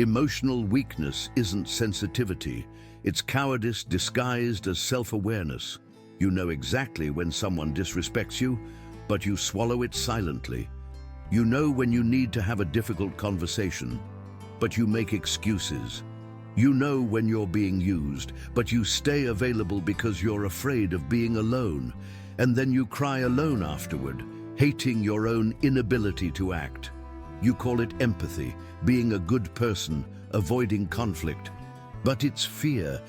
Emotional weakness isn't sensitivity. It's cowardice disguised as self-awareness. You know exactly when someone disrespects you, but you swallow it silently. You know when you need to have a difficult conversation, but you make excuses. You know when you're being used, but you stay available because you're afraid of being alone. And then you cry alone afterward, hating your own inability to act. You call it empathy, being a good person, avoiding conflict. But it's fear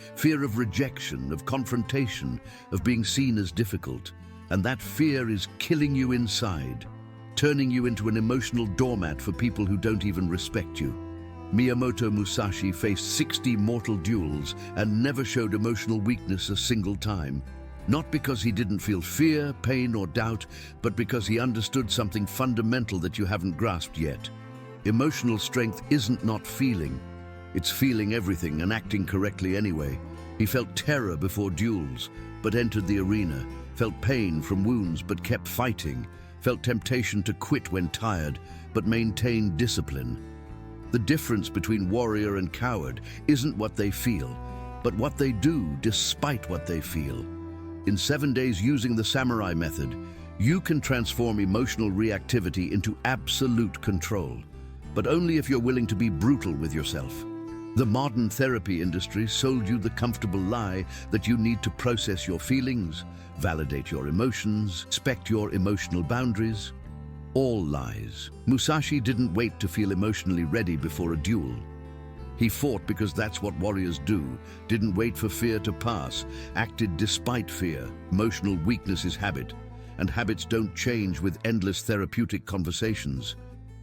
of rejection, of confrontation, of being seen as difficult. And that fear is killing you inside, turning you into an emotional doormat for people who don't even respect you. Miyamoto Musashi faced 60 mortal duels and never showed emotional weakness a single time. Not because he didn't feel fear, pain, or doubt, but because he understood something fundamental that you haven't grasped yet. Emotional strength isn't not feeling. It's feeling everything and acting correctly anyway. He felt terror before duels, but entered the arena, felt pain from wounds, but kept fighting, felt temptation to quit when tired, but maintained discipline. The difference between warrior and coward isn't what they feel, but what they do despite what they feel. In 7 days using the samurai method, you can transform emotional reactivity into absolute control, but only if you're willing to be brutal with yourself. The modern therapy industry sold you the comfortable lie that you need to process your feelings, validate your emotions, respect your emotional boundaries. All lies. Musashi didn't wait to feel emotionally ready before a duel. He fought because that's what warriors do, didn't wait for fear to pass, acted despite fear. Emotional weakness is habit, and habits don't change with endless therapeutic conversations.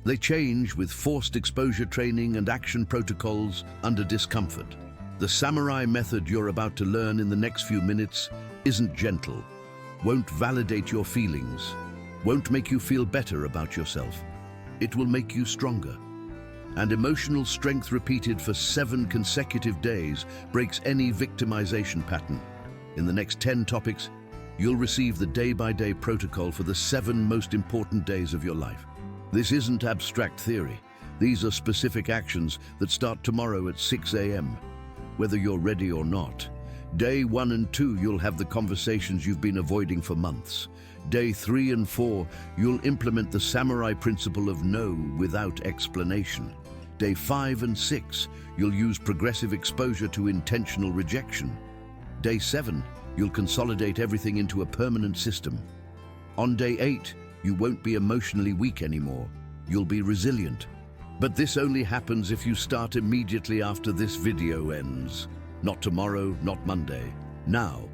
They change with forced exposure training and action protocols under discomfort. The samurai method you're about to learn in the next few minutes isn't gentle, won't validate your feelings, won't make you feel better about yourself. It will make you stronger. And emotional strength repeated for 7 consecutive days breaks any victimization pattern. In the next 10 topics, you'll receive the day-by-day protocol for the 7 most important days of your life. This isn't abstract theory. These are specific actions that start tomorrow at 6 a.m., whether you're ready or not. Day 1 and 2, you'll have the conversations you've been avoiding for months. Day 3 and 4, you'll implement the samurai principle of no without explanation. Day 5 and 6, you'll use progressive exposure to intentional rejection. Day 7, you'll consolidate everything into a permanent system. On day 8, you won't be emotionally weak anymore. You'll be resilient. But this only happens if you start immediately after this video ends. Not tomorrow, not Monday. Now.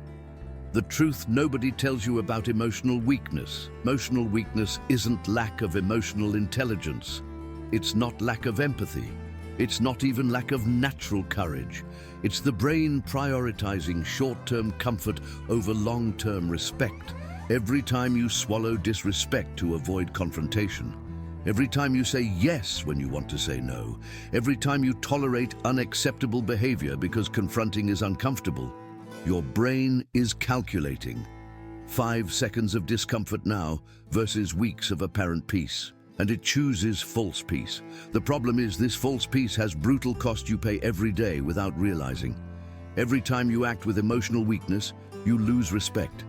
The truth nobody tells you about emotional weakness. Emotional weakness isn't lack of emotional intelligence. It's not lack of empathy. It's not even lack of natural courage. It's the brain prioritizing short-term comfort over long-term respect. Every time you swallow disrespect to avoid confrontation, every time you say yes when you want to say no, every time you tolerate unacceptable behavior because confronting is uncomfortable, your brain is calculating 5 seconds of discomfort now versus weeks of apparent peace. And it chooses false peace. The problem is this false peace has brutal cost you pay every day without realizing. Every time you act with emotional weakness, you lose respect.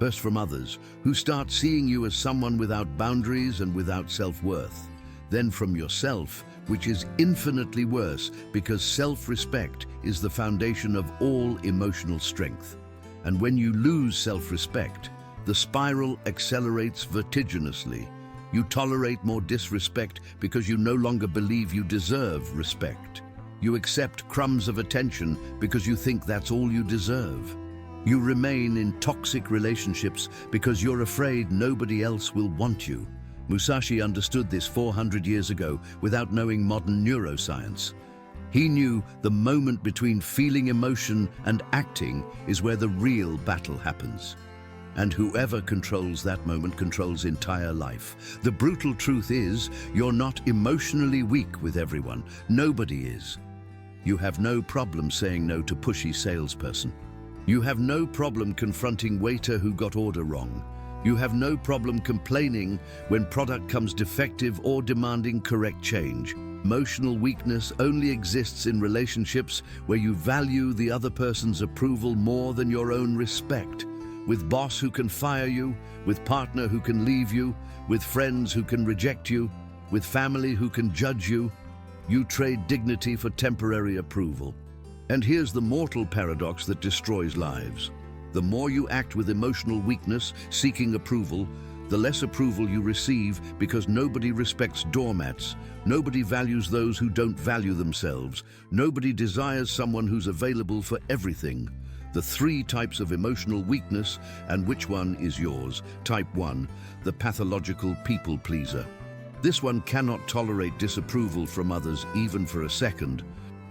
First from others, who start seeing you as someone without boundaries and without self-worth. Then from yourself, which is infinitely worse because self-respect is the foundation of all emotional strength. And when you lose self-respect, the spiral accelerates vertiginously. You tolerate more disrespect because you no longer believe you deserve respect. You accept crumbs of attention because you think that's all you deserve. You remain in toxic relationships because you're afraid nobody else will want you. Musashi understood this 400 years ago without knowing modern neuroscience. He knew the moment between feeling emotion and acting is where the real battle happens. And whoever controls that moment controls entire life. The brutal truth is, you're not emotionally weak with everyone. Nobody is. You have no problem saying no to pushy salesperson. You have no problem confronting waiter who got order wrong. You have no problem complaining when product comes defective or demanding correct change. Emotional weakness only exists in relationships where you value the other person's approval more than your own respect. With boss who can fire you, with partner who can leave you, with friends who can reject you, with family who can judge you, you trade dignity for temporary approval. And here's the mortal paradox that destroys lives. The more you act with emotional weakness, seeking approval, the less approval you receive because nobody respects doormats, nobody values those who don't value themselves, nobody desires someone who's available for everything. The 3 types of emotional weakness, and which one is yours? Type 1, the pathological people pleaser. This one cannot tolerate disapproval from others even for a second.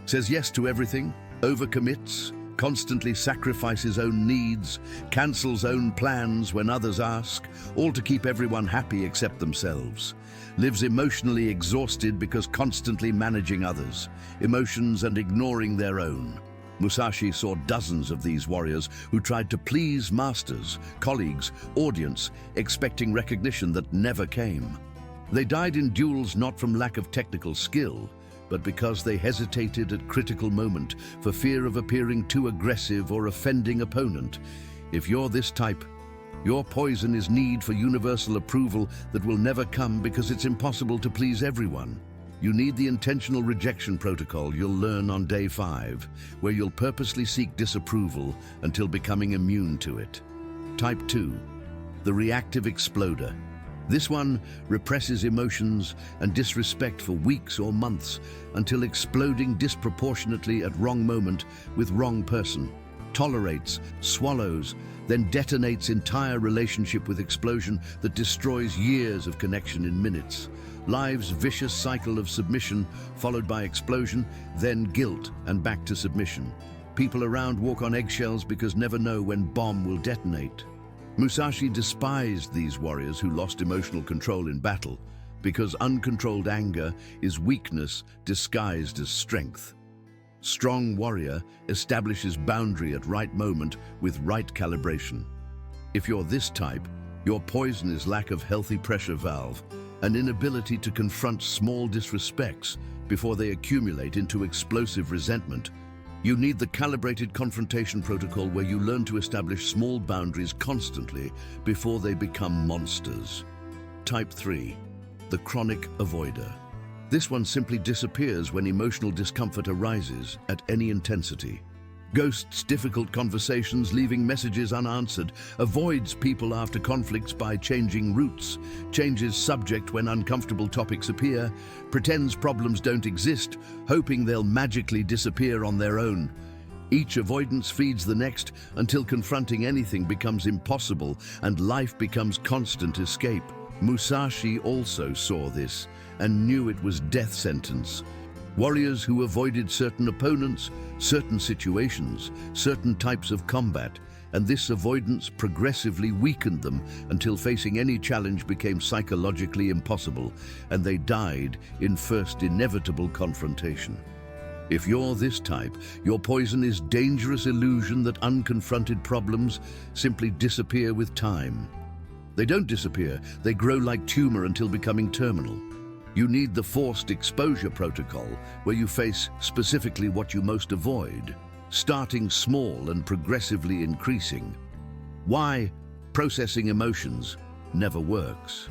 Says yes to everything, overcommits, constantly sacrifices own needs, cancels own plans when others ask, all to keep everyone happy except themselves. Lives emotionally exhausted because constantly managing others' emotions and ignoring their own. Musashi saw dozens of these warriors who tried to please masters, colleagues, audience, expecting recognition that never came. They died in duels not from lack of technical skill, but because they hesitated at critical moment for fear of appearing too aggressive or offending opponent. If you're this type, your poison is need for universal approval that will never come because it's impossible to please everyone. You need the intentional rejection protocol you'll learn on day 5, where you'll purposely seek disapproval until becoming immune to it. Type 2, the reactive exploder. This one represses emotions and disrespect for weeks or months until exploding disproportionately at wrong moment with wrong person. Tolerates, swallows, then detonates entire relationship with explosion that destroys years of connection in minutes. Life's vicious cycle of submission followed by explosion, then guilt and back to submission. People around walk on eggshells because never know when bomb will detonate. Musashi despised these warriors who lost emotional control in battle because uncontrolled anger is weakness disguised as strength. Strong warrior establishes boundary at right moment with right calibration. If you're this type, your poison is lack of healthy pressure valve, an inability to confront small disrespects before they accumulate into explosive resentment. You need the calibrated confrontation protocol where you learn to establish small boundaries constantly before they become monsters. Type 3, the chronic avoider. This one simply disappears when emotional discomfort arises at any intensity. Ghosts difficult conversations, leaving messages unanswered, avoids people after conflicts by changing routes, changes subject when uncomfortable topics appear, pretends problems don't exist, hoping they'll magically disappear on their own. Each avoidance feeds the next until confronting anything becomes impossible and life becomes constant escape. Musashi also saw this and knew it was death sentence. Warriors who avoided certain opponents, certain situations, certain types of combat, and this avoidance progressively weakened them until facing any challenge became psychologically impossible, and they died in first inevitable confrontation. If you're this type, your poison is dangerous illusion that unconfronted problems simply disappear with time. They don't disappear, they grow like tumor until becoming terminal. You need the forced exposure protocol, where you face specifically what you most avoid, starting small and progressively increasing. Why processing emotions never works.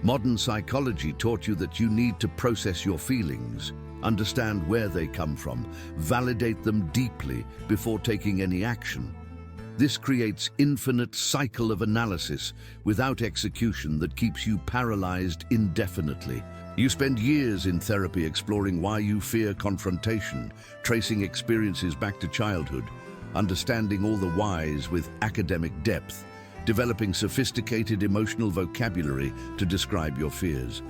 Modern psychology taught you that you need to process your feelings, understand where they come from, validate them deeply before taking any action. This creates infinite cycle of analysis without execution that keeps you paralyzed indefinitely. You spend years in therapy exploring why you fear confrontation, tracing experiences back to childhood, understanding all the whys with academic depth, developing sophisticated emotional vocabulary to describe your fears.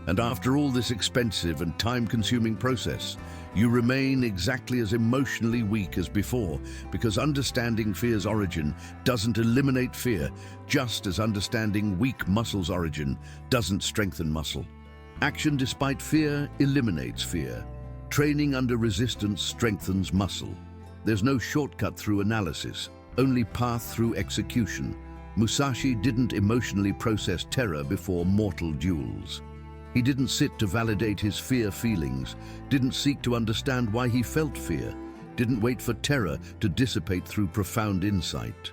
And after all this expensive and time-consuming process, you remain exactly as emotionally weak as before, because understanding fear's origin doesn't eliminate fear, just as understanding weak muscle's origin doesn't strengthen muscle. Action despite fear eliminates fear. Training under resistance strengthens muscle. There's no shortcut through analysis, only path through execution. Musashi didn't emotionally process terror before mortal duels. He didn't sit to validate his fear feelings, didn't seek to understand why he felt fear, didn't wait for terror to dissipate through profound insight.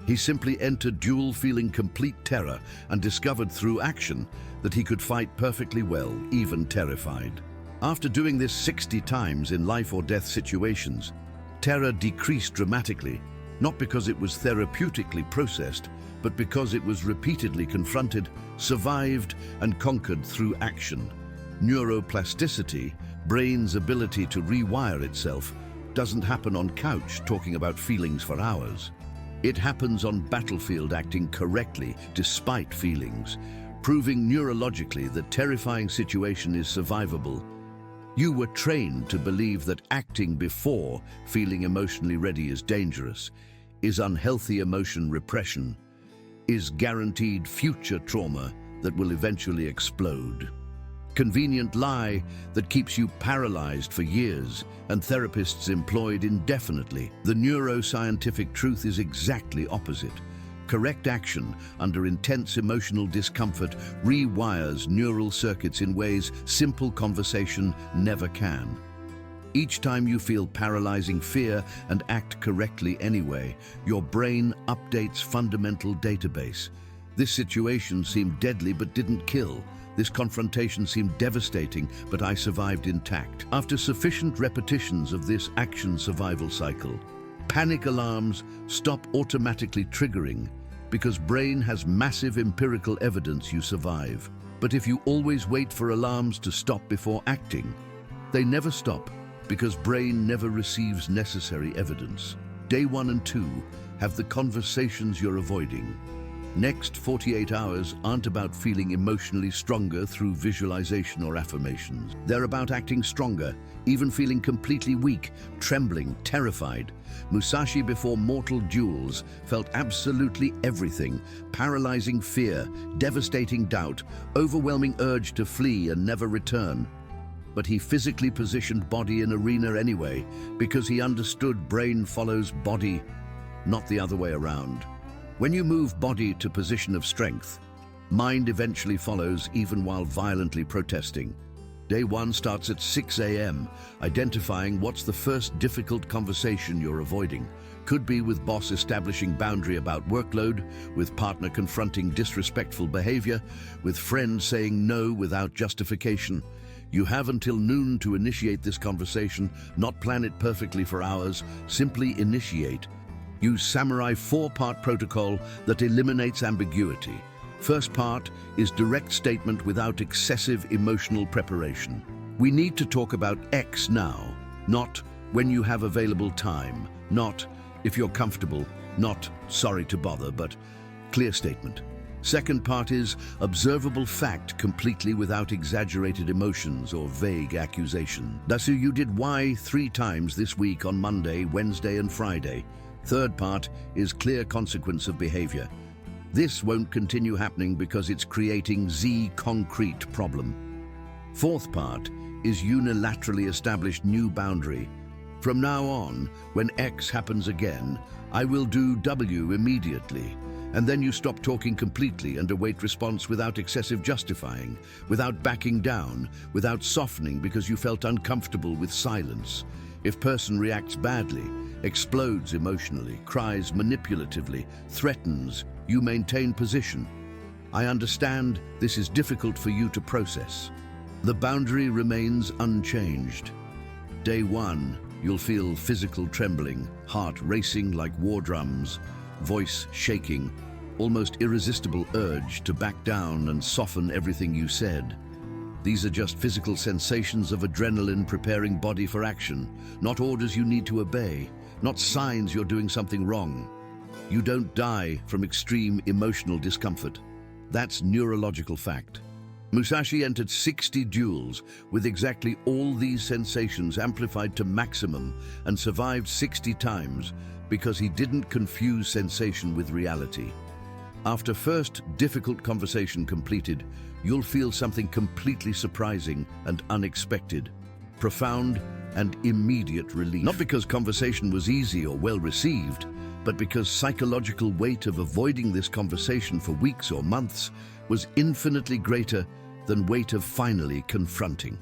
He simply entered duel feeling complete terror and discovered through action that he could fight perfectly well, even terrified. After doing this 60 times in life or death situations, terror decreased dramatically, not because it was therapeutically processed, but because it was repeatedly confronted, survived, and conquered through action. Neuroplasticity, brain's ability to rewire itself, doesn't happen on couch talking about feelings for hours. It happens on battlefield acting correctly despite feelings, proving neurologically that terrifying situation is survivable. You were trained to believe that acting before feeling emotionally ready is dangerous, is unhealthy emotion repression, is guaranteed future trauma that will eventually explode. Convenient lie that keeps you paralyzed for years and therapists employed indefinitely. The neuroscientific truth is exactly opposite. Correct action under intense emotional discomfort rewires neural circuits in ways simple conversation never can. Each time you feel paralyzing fear and act correctly anyway, your brain updates fundamental database. This situation seemed deadly but didn't kill. This confrontation seemed devastating, but I survived intact. After sufficient repetitions of this action survival cycle, panic alarms stop automatically triggering because brain has massive empirical evidence you survive. But if you always wait for alarms to stop before acting, they never stop because brain never receives necessary evidence. Day 1 and 2 have the conversations you're avoiding. Next 48 hours aren't about feeling emotionally stronger through visualization or affirmations. They're about acting stronger, even feeling completely weak, trembling, terrified. Musashi before mortal duels felt absolutely everything: paralyzing fear, devastating doubt, overwhelming urge to flee and never return. But he physically positioned body in arena anyway, because he understood brain follows body, not the other way around. When you move body to position of strength, mind eventually follows even while violently protesting. Day 1 starts at 6 a.m., identifying what's the first difficult conversation you're avoiding. Could be with boss establishing boundary about workload, with partner confronting disrespectful behavior, with friend saying no without justification. You have until noon to initiate this conversation, not plan it perfectly for hours, simply initiate. Use Samurai 4-part protocol that eliminates ambiguity. First part is direct statement without excessive emotional preparation. We need to talk about X now, not when you have available time, not if you're comfortable, not sorry to bother, but clear statement. Second part is observable fact completely without exaggerated emotions or vague accusation. Dasu, you did Y 3 times this week on Monday, Wednesday and Friday. Third part is clear consequence of behavior. This won't continue happening because it's creating Z concrete problem. Fourth part is unilaterally established new boundary. From now on, when X happens again, I will do W immediately. And then you stop talking completely and await response without excessive justifying, without backing down, without softening because you felt uncomfortable with silence. If person reacts badly, explodes emotionally, cries manipulatively, threatens, you maintain position. I understand this is difficult for you to process. The boundary remains unchanged. Day 1, you'll feel physical trembling, heart racing like war drums, voice shaking, almost irresistible urge to back down and soften everything you said. These are just physical sensations of adrenaline preparing body for action, not orders you need to obey, not signs you're doing something wrong. You don't die from extreme emotional discomfort. That's neurological fact. Musashi entered 60 duels with exactly all these sensations amplified to maximum and survived 60 times because he didn't confuse sensation with reality. After first difficult conversation completed, you'll feel something completely surprising and unexpected, profound and immediate relief. Not because conversation was easy or well received, but because psychological weight of avoiding this conversation for weeks or months was infinitely greater than weight of finally confronting.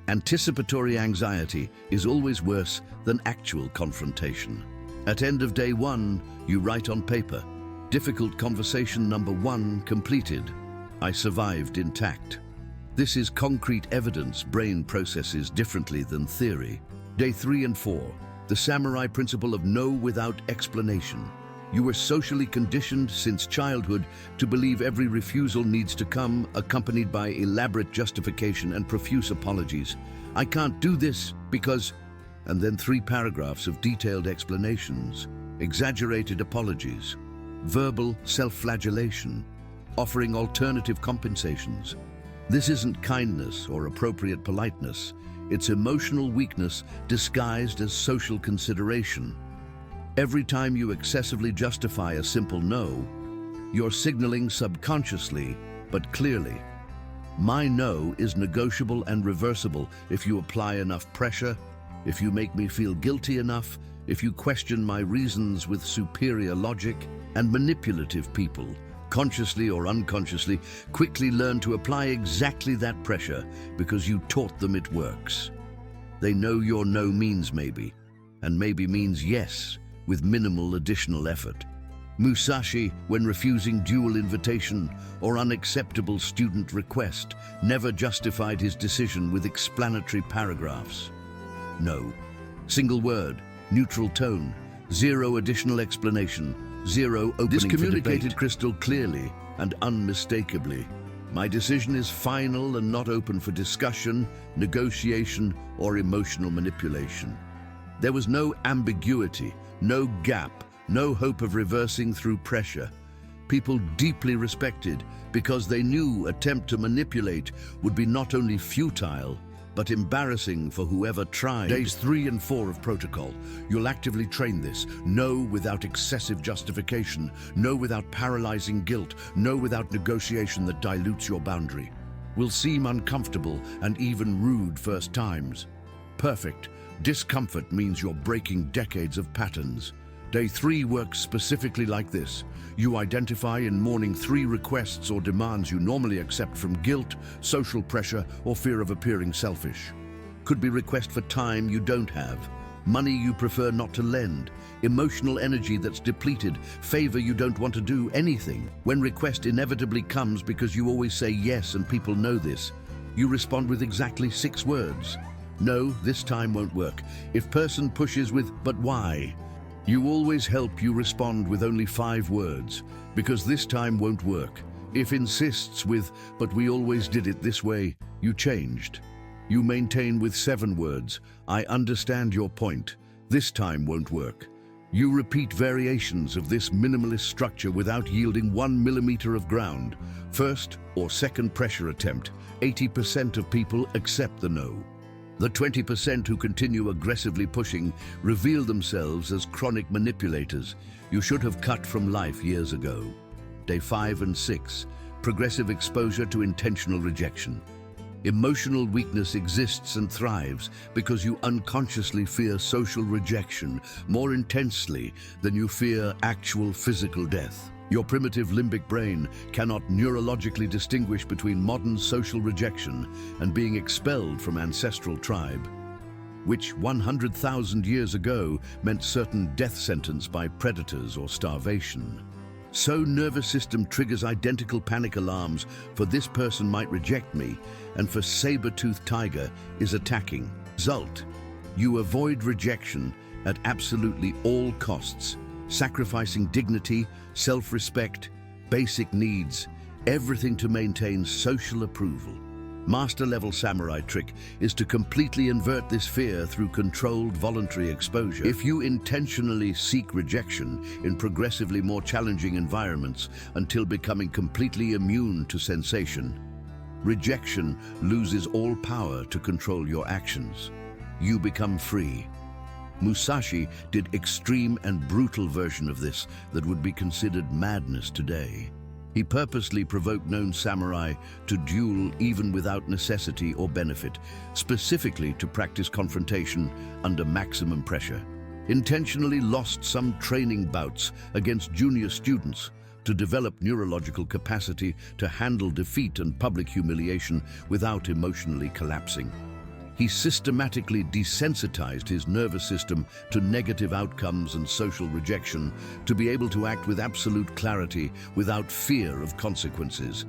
Anticipatory anxiety is always worse than actual confrontation. At end of day 1, you write on paper, difficult conversation number 1 completed. I survived intact. This is concrete evidence brain processes differently than theory. Day 3 and 4, the samurai principle of no without explanation. You were socially conditioned since childhood to believe every refusal needs to come accompanied by elaborate justification and profuse apologies. I can't do this because... And then 3 paragraphs of detailed explanations, exaggerated apologies, verbal self-flagellation, offering alternative compensations. This isn't kindness or appropriate politeness. It's emotional weakness disguised as social consideration. Every time you excessively justify a simple no, you're signaling subconsciously, but clearly. My no is negotiable and reversible if you apply enough pressure, if you make me feel guilty enough, if you question my reasons with superior logic. And manipulative people, consciously or unconsciously, quickly learn to apply exactly that pressure because you taught them it works. They know your no means maybe, and maybe means yes, with minimal additional effort. Musashi, when refusing duel invitation or unacceptable student request, never justified his decision with explanatory paragraphs. No. Single word, neutral tone, 0 additional explanation, 0 opening. This communicated crystal clearly and unmistakably. My decision is final and not open for discussion, negotiation, or emotional manipulation. There was no ambiguity, no gap, no hope of reversing through pressure. People deeply respected because they knew attempt to manipulate would be not only futile, but embarrassing for whoever tried. Days 3 and 4 of protocol. You'll actively train this. No without excessive justification. No without paralyzing guilt. No without negotiation that dilutes your boundary. Will seem uncomfortable and even rude first times. Perfect. Discomfort means you're breaking decades of patterns. Day 3 works specifically like this. You identify in morning 3 requests or demands you normally accept from guilt, social pressure, or fear of appearing selfish. Could be request for time you don't have, money you prefer not to lend, emotional energy that's depleted, favor you don't want to do, anything. When request inevitably comes because you always say yes and people know this, you respond with exactly 6 words. No, this time won't work. If person pushes with, but why? You always help you respond with only 5 words, because this time won't work. If insists with, but we always did it this way, you changed. You maintain with 7 words, I understand your point, this time won't work. You repeat variations of this minimalist structure without yielding 1 millimeter of ground. First or second pressure attempt, 80% of people accept the no. The 20% who continue aggressively pushing reveal themselves as chronic manipulators you should have cut from life years ago. Day 5 and 6, progressive exposure to intentional rejection. Emotional weakness exists and thrives because you unconsciously fear social rejection more intensely than you fear actual physical death. Your primitive limbic brain cannot neurologically distinguish between modern social rejection and being expelled from ancestral tribe, which 100,000 years ago meant certain death sentence by predators or starvation. So nervous system triggers identical panic alarms for this person might reject me and for saber-toothed tiger is attacking. Result, you avoid rejection at absolutely all costs, sacrificing dignity, self-respect, basic needs, everything to maintain social approval. Master-level samurai trick is to completely invert this fear through controlled voluntary exposure. If you intentionally seek rejection in progressively more challenging environments until becoming completely immune to sensation, rejection loses all power to control your actions. You become free. Musashi did extreme and brutal version of this that would be considered madness today. He purposely provoked known samurai to duel even without necessity or benefit, specifically to practice confrontation under maximum pressure. Intentionally lost some training bouts against junior students, to develop neurological capacity to handle defeat and public humiliation without emotionally collapsing. He systematically desensitized his nervous system to negative outcomes and social rejection to be able to act with absolute clarity without fear of consequences.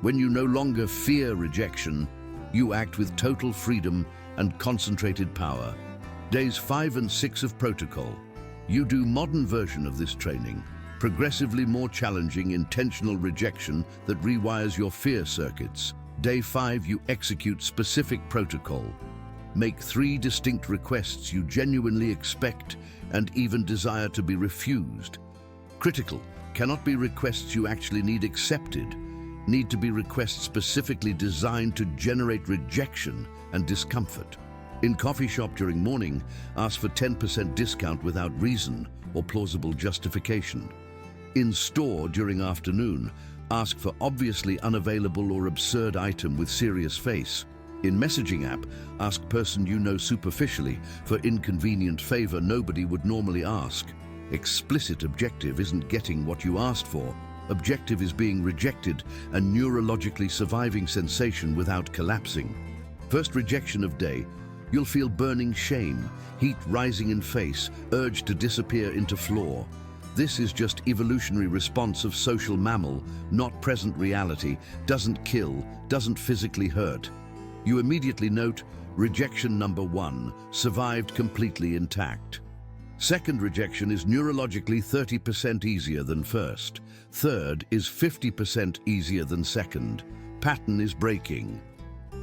When you no longer fear rejection, you act with total freedom and concentrated power. Days 5 and 6 of protocol. You do modern version of this training, progressively more challenging intentional rejection that rewires your fear circuits. Day 5, you execute specific protocol. Make 3 distinct requests you genuinely expect and even desire to be refused. Critical, cannot be requests you actually need accepted. Need to be requests specifically designed to generate rejection and discomfort. In coffee shop during morning, ask for 10% discount without reason or plausible justification. In store during afternoon, ask for obviously unavailable or absurd item with serious face. In messaging app, ask person you know superficially for inconvenient favor nobody would normally ask. Explicit objective isn't getting what you asked for. Objective is being rejected, a neurologically surviving sensation without collapsing. First rejection of day, you'll feel burning shame, heat rising in face, urge to disappear into floor. This is just evolutionary response of social mammal, not present reality, doesn't kill, doesn't physically hurt. You immediately note, rejection number 1, survived completely intact. Second rejection is neurologically 30% easier than first. Third is 50% easier than second. Pattern is breaking.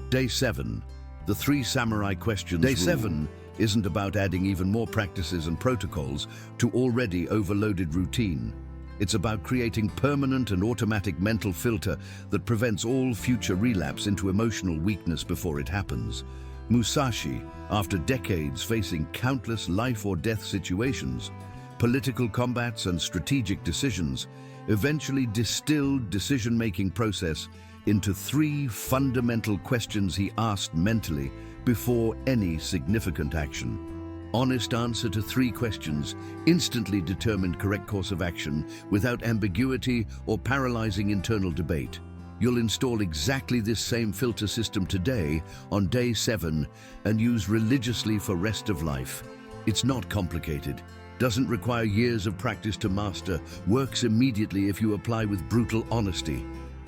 Day 7, the 3 samurai questions. Day 7 isn't about adding even more practices and protocols to already overloaded routine. It's about creating permanent and automatic mental filter that prevents all future relapse into emotional weakness before it happens. Musashi, after decades facing countless life or death situations, political combats and strategic decisions, eventually distilled decision-making process into 3 fundamental questions he asked mentally before any significant action. Honest answer to 3 questions instantly determined correct course of action without ambiguity or paralyzing internal debate. You'll install exactly this same filter system today on day 7 and use religiously for rest of life. It's not complicated, doesn't require years of practice to master, works immediately if you apply with brutal honesty.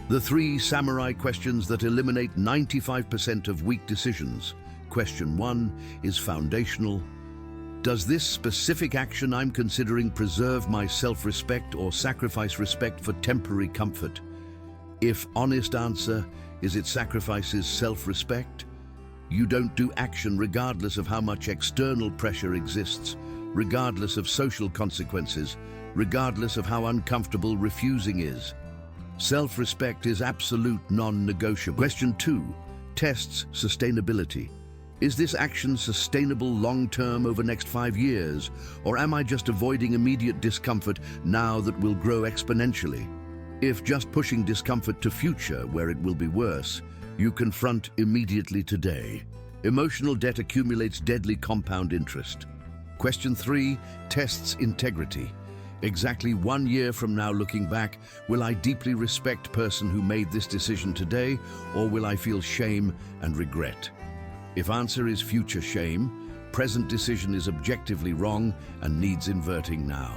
The 3 samurai questions that eliminate 95% of weak decisions. Question 1 is foundational. Does this specific action I'm considering preserve my self-respect or sacrifice respect for temporary comfort? If honest answer is it sacrifices self-respect, you don't do action regardless of how much external pressure exists, regardless of social consequences, regardless of how uncomfortable refusing is. Self-respect is absolute non-negotiable. Question 2 tests sustainability. Is this action sustainable long-term over next 5 years, or am I just avoiding immediate discomfort now that will grow exponentially? If just pushing discomfort to future where it will be worse, you confront immediately today. Emotional debt accumulates deadly compound interest. Question 3 tests integrity. Exactly 1 year from now looking back, will I deeply respect person who made this decision today, or will I feel shame and regret? If answer is future shame, present decision is objectively wrong and needs inverting now.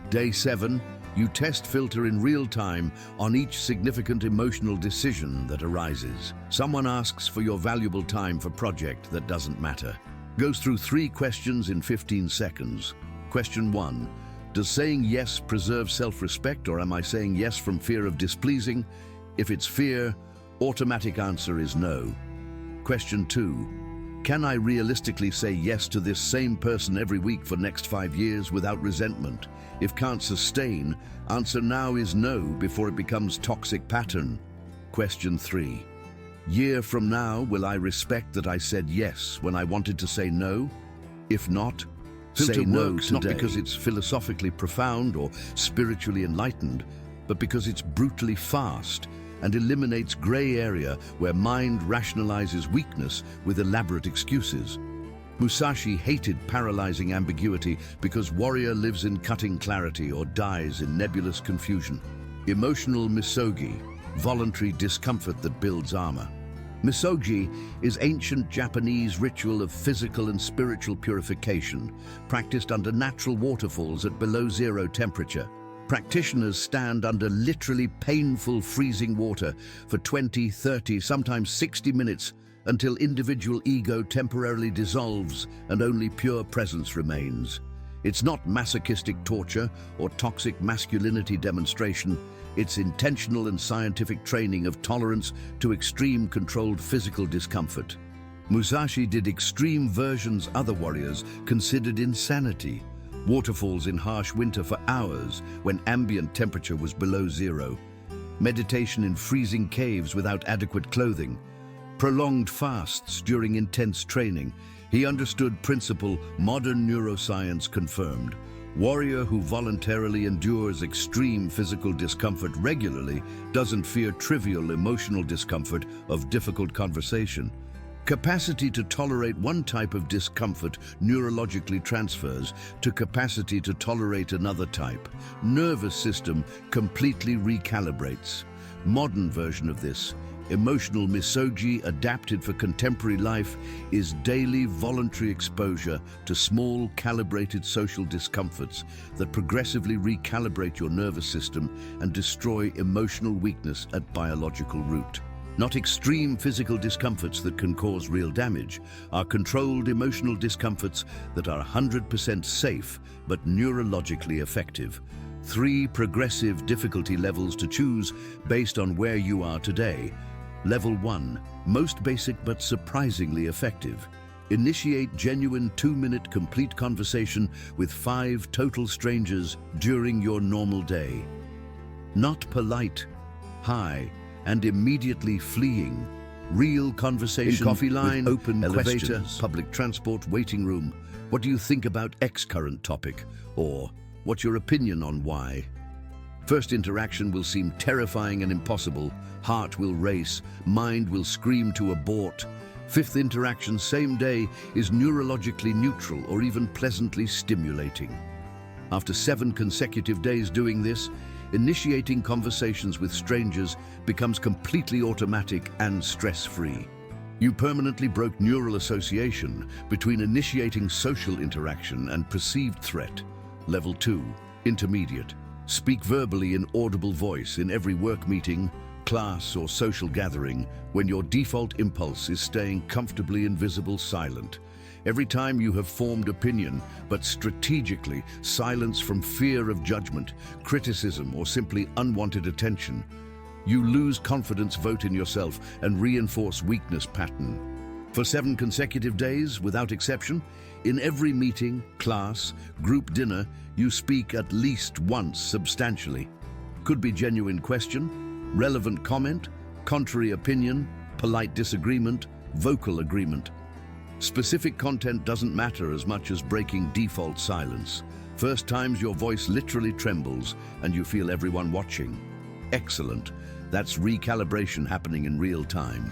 Day 7, you test filter in real time on each significant emotional decision that arises. Someone asks for your valuable time for project that doesn't matter. Goes through 3 questions in 15 seconds. Question 1, does saying yes preserve self-respect, or am I saying yes from fear of displeasing? If it's fear, automatic answer is no. Question 2, can I realistically say yes to this same person every week for next 5 years without resentment? If can't sustain, answer now is no before it becomes toxic pattern. Question 3, year from now, will I respect that I said yes when I wanted to say no? If not, say no today. Not because it's philosophically profound or spiritually enlightened, but because it's brutally fast and eliminates gray area where mind rationalizes weakness with elaborate excuses. Musashi hated paralyzing ambiguity because warrior lives in cutting clarity or dies in nebulous confusion. Emotional misogi, voluntary discomfort that builds armor. Misogi is ancient Japanese ritual of physical and spiritual purification, practiced under natural waterfalls at below zero temperature. Practitioners stand under literally painful freezing water for 20, 30, sometimes 60 minutes until individual ego temporarily dissolves and only pure presence remains. It's not masochistic torture or toxic masculinity demonstration. It's intentional and scientific training of tolerance to extreme controlled physical discomfort. Musashi did extreme versions other warriors considered insanity. Waterfalls in harsh winter for hours when ambient temperature was below zero. Meditation in freezing caves without adequate clothing. Prolonged fasts during intense training. He understood principle modern neuroscience confirmed. Warrior who voluntarily endures extreme physical discomfort regularly doesn't fear trivial emotional discomfort of difficult conversation. Capacity to tolerate one type of discomfort neurologically transfers to capacity to tolerate another type. Nervous system completely recalibrates. Modern version of this, emotional misogi adapted for contemporary life, is daily voluntary exposure to small calibrated social discomforts that progressively recalibrate your nervous system and destroy emotional weakness at biological root. Not extreme physical discomforts that can cause real damage, are controlled emotional discomforts that are 100% safe but neurologically effective. 3 progressive difficulty levels to choose based on where you are today. Level 1, most basic but surprisingly effective. Initiate genuine 2-minute complete conversation with 5 total strangers during your normal day. Not polite, hi, and immediately fleeing. Real conversation, in coffee line, with open elevator, questions. Public transport, waiting room. What do you think about X current topic? Or what's your opinion on Y? First interaction will seem terrifying and impossible. Heart will race, mind will scream to abort. 5th interaction, same day, is neurologically neutral or even pleasantly stimulating. After 7 consecutive days doing this, initiating conversations with strangers becomes completely automatic and stress-free. You permanently broke neural association between initiating social interaction and perceived threat. Level 2, intermediate. Speak verbally in audible voice in every work meeting, class, or social gathering when your default impulse is staying comfortably invisible silent. Every time you have formed opinion, but strategically silence from fear of judgment, criticism, or simply unwanted attention, you lose confidence, vote in yourself, and reinforce weakness pattern. For 7 consecutive days, without exception, in every meeting, class, group dinner, you speak at least once substantially. Could be genuine question, relevant comment, contrary opinion, polite disagreement, vocal agreement. Specific content doesn't matter as much as breaking default silence. First times your voice literally trembles and you feel everyone watching. Excellent. That's recalibration happening in real time.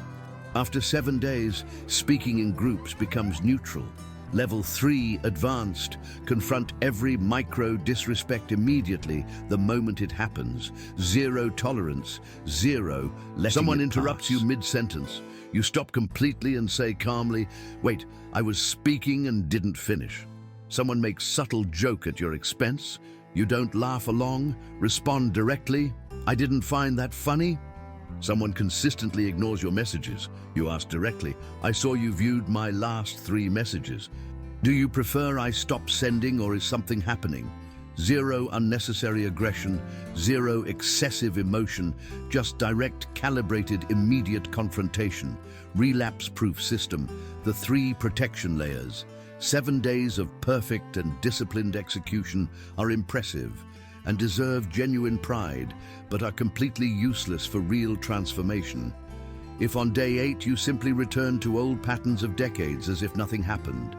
After 7 days, speaking in groups becomes neutral. Level 3, advanced. Confront every micro disrespect immediately the moment it happens. 0 tolerance. 0 letting someone interrupts you mid-sentence. You stop completely and say calmly, "Wait, I was speaking and didn't finish." Someone makes subtle joke at your expense. You don't laugh along, respond directly, "I didn't find that funny." Someone consistently ignores your messages. You ask directly, "I saw you viewed my last 3 messages. Do you prefer I stop sending or is something happening?" 0 unnecessary aggression, 0 excessive emotion, just direct, calibrated, immediate confrontation. Relapse-proof system, the 3 protection layers. 7 days of perfect and disciplined execution are impressive and deserve genuine pride, but are completely useless for real transformation. If on day 8 you simply return to old patterns of decades as if nothing happened.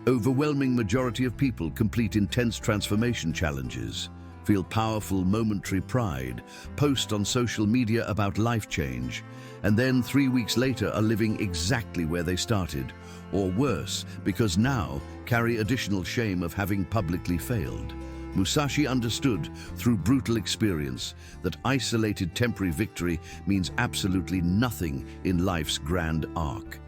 Overwhelming majority of people complete intense transformation challenges. feel powerful momentary pride, post on social media about life change, and then 3 weeks later are living exactly where they started, or worse, because now carry additional shame of having publicly failed. Musashi understood through brutal experience that isolated temporary victory means absolutely nothing in life's grand arc.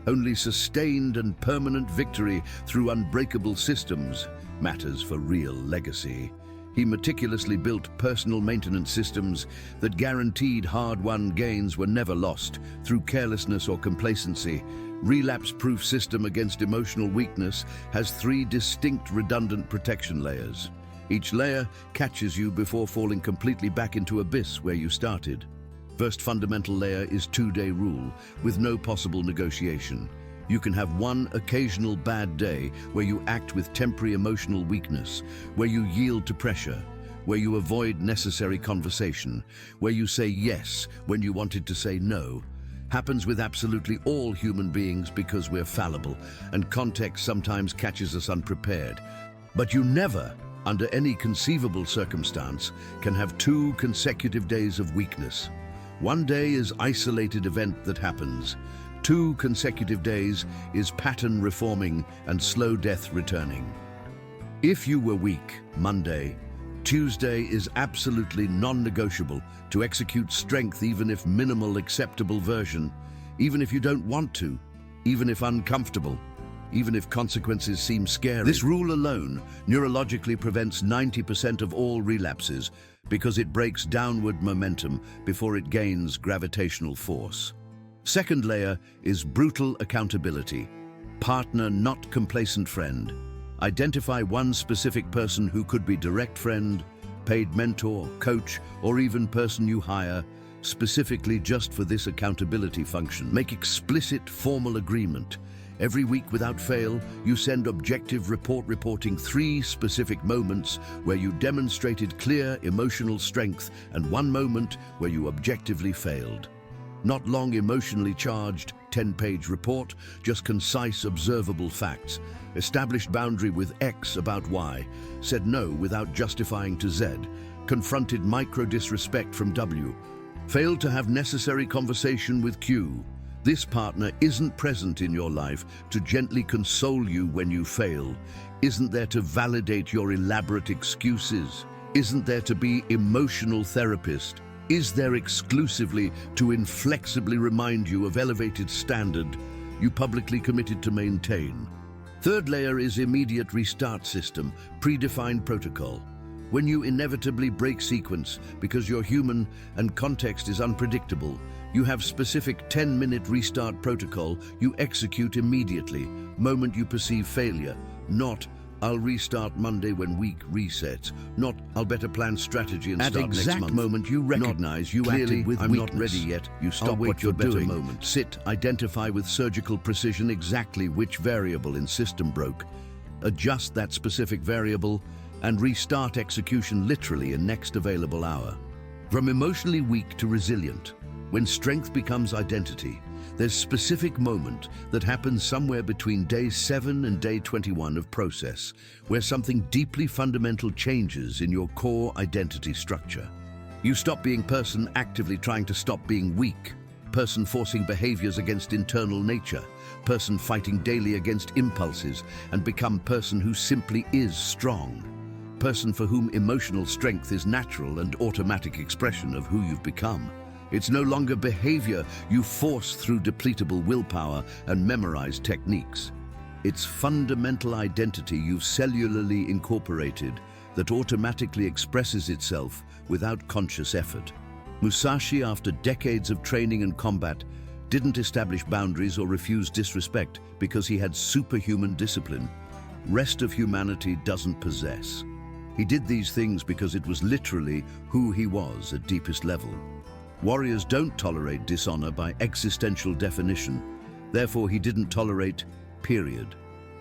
Only sustained and permanent victory through unbreakable systems matters for real legacy. He meticulously built personal maintenance systems that guaranteed hard-won gains were never lost through carelessness or complacency. Relapse-proof system against emotional weakness has 3 distinct redundant protection layers. Each layer catches you before falling completely back into abyss where you started. First fundamental layer is 2-day rule, with no possible negotiation. You can have one occasional bad day where you act with temporary emotional weakness, where you yield to pressure, where you avoid necessary conversation, where you say yes when you wanted to say no. Happens with absolutely all human beings because we're fallible, and context sometimes catches us unprepared. But you never, under any conceivable circumstance, can have 2 consecutive days of weakness. One day is isolated event that happens. 2 consecutive days is pattern reforming and slow death returning. If you were weak, Monday, Tuesday is absolutely non-negotiable to execute strength, even if minimal acceptable version, even if you don't want to, even if uncomfortable, even if consequences seem scary. This rule alone neurologically prevents 90% of all relapses because it breaks downward momentum before it gains gravitational force. Second layer is brutal accountability. Partner, not complacent friend. Identify one specific person who could be direct friend, paid mentor, coach, or even person you hire, specifically just for this accountability function. Make explicit formal agreement. Every week without fail, you send objective report reporting 3 specific moments where you demonstrated clear emotional strength and 1 moment where you objectively failed. Not long emotionally charged 10-page report, just concise observable facts. Established boundary with X about Y, said no without justifying to Z, confronted micro disrespect from W, failed to have necessary conversation with Q. This partner isn't present in your life to gently console you when you fail, isn't there to validate your elaborate excuses, isn't there to be emotional therapist, is there exclusively to inflexibly remind you of elevated standard you publicly committed to maintain. Third layer is immediate restart system, predefined protocol. When you inevitably break sequence because you're human and context is unpredictable, you have specific 10-minute restart protocol you execute immediately, moment you perceive failure. Not, I'll restart Monday when week resets. Not, I'll better plan strategy and start next month. At exact moment you recognize you acted with weakness. I'm not ready yet. You stop what you're doing. Moment. Sit, identify with surgical precision exactly which variable in system broke. Adjust that specific variable and restart execution literally in next available hour. From emotionally weak to resilient, when strength becomes identity, there's specific moment that happens somewhere between day 7 and day 21 of process, where something deeply fundamental changes in your core identity structure. You stop being person actively trying to stop being weak, person forcing behaviors against internal nature, person fighting daily against impulses, and become person who simply is strong. Person for whom emotional strength is natural and automatic expression of who you've become. It's no longer behavior you force through depletable willpower and memorized techniques. It's fundamental identity you've cellularly incorporated that automatically expresses itself without conscious effort. Musashi, after decades of training and combat, didn't establish boundaries or refuse disrespect because he had superhuman discipline rest of humanity doesn't possess. He did these things because it was literally who he was at deepest level. Warriors don't tolerate dishonor by existential definition. Therefore, he didn't tolerate, period.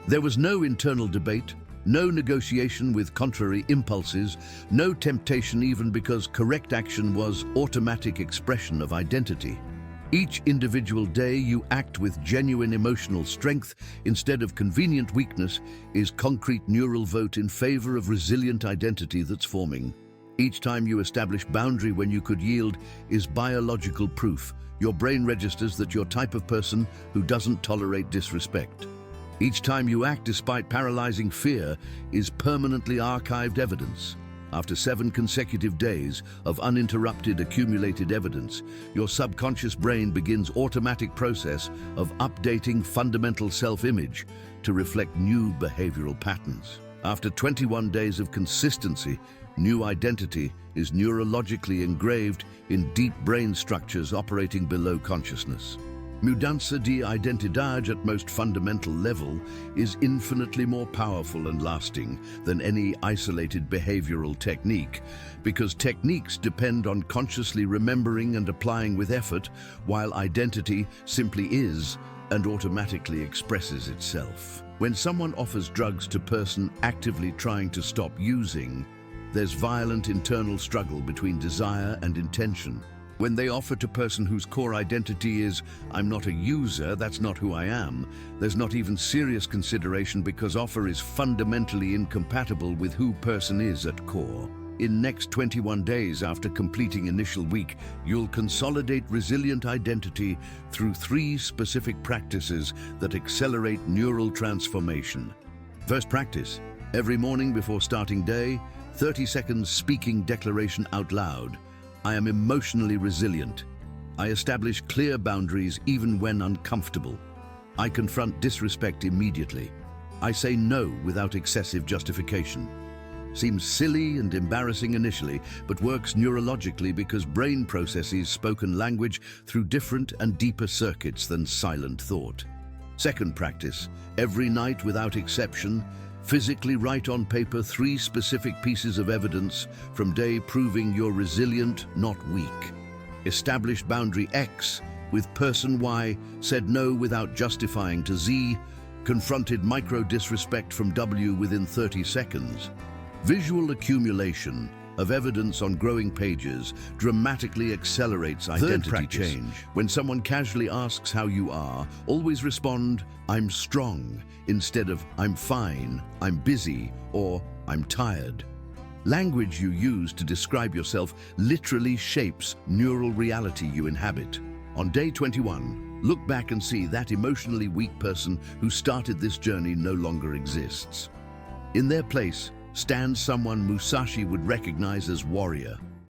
There was no internal debate, no negotiation with contrary impulses, no temptation even because correct action was automatic expression of identity. Each individual day you act with genuine emotional strength instead of convenient weakness is concrete neural vote in favor of resilient identity that's forming. Each time you establish boundary when you could yield is biological proof. Your brain registers that you're type of person who doesn't tolerate disrespect. Each time you act despite paralyzing fear is permanently archived evidence. After 7 consecutive days of uninterrupted accumulated evidence, your subconscious brain begins automatic process of updating fundamental self-image to reflect new behavioral patterns. After 21 days of consistency, new identity is neurologically engraved in deep brain structures operating below consciousness. Mudança de identidade at most fundamental level is infinitely more powerful and lasting than any isolated behavioral technique, because techniques depend on consciously remembering and applying with effort, while identity simply is and automatically expresses itself. When someone offers drugs to a person actively trying to stop using, there's violent internal struggle between desire and intention. When they offer to a person whose core identity is, "I'm not a user, that's not who I am," there's not even serious consideration because offer is fundamentally incompatible with who person is at core. In next 21 days after completing initial week, you'll consolidate resilient identity through 3 specific practices that accelerate neural transformation. First practice, every morning before starting day, 30 seconds speaking declaration out loud. I am emotionally resilient. I establish clear boundaries even when uncomfortable. I confront disrespect immediately. I say no without excessive justification. Seems silly and embarrassing initially, but works neurologically because brain processes spoken language through different and deeper circuits than silent thought. Second practice, every night without exception, physically write on paper 3 specific pieces of evidence from day proving you're resilient, not weak. Establish boundary X with person Y, said no without justifying to Z, confronted micro-disrespect from W within 30 seconds. Visual accumulation of evidence on growing pages dramatically accelerates identity change. When someone casually asks how you are, always respond, "I'm strong," instead of "I'm fine," "I'm busy," or "I'm tired." Language you use to describe yourself literally shapes neural reality you inhabit. On day 21, look back and see that emotionally weak person who started this journey no longer exists. In their place stands someone Musashi would recognize as warrior.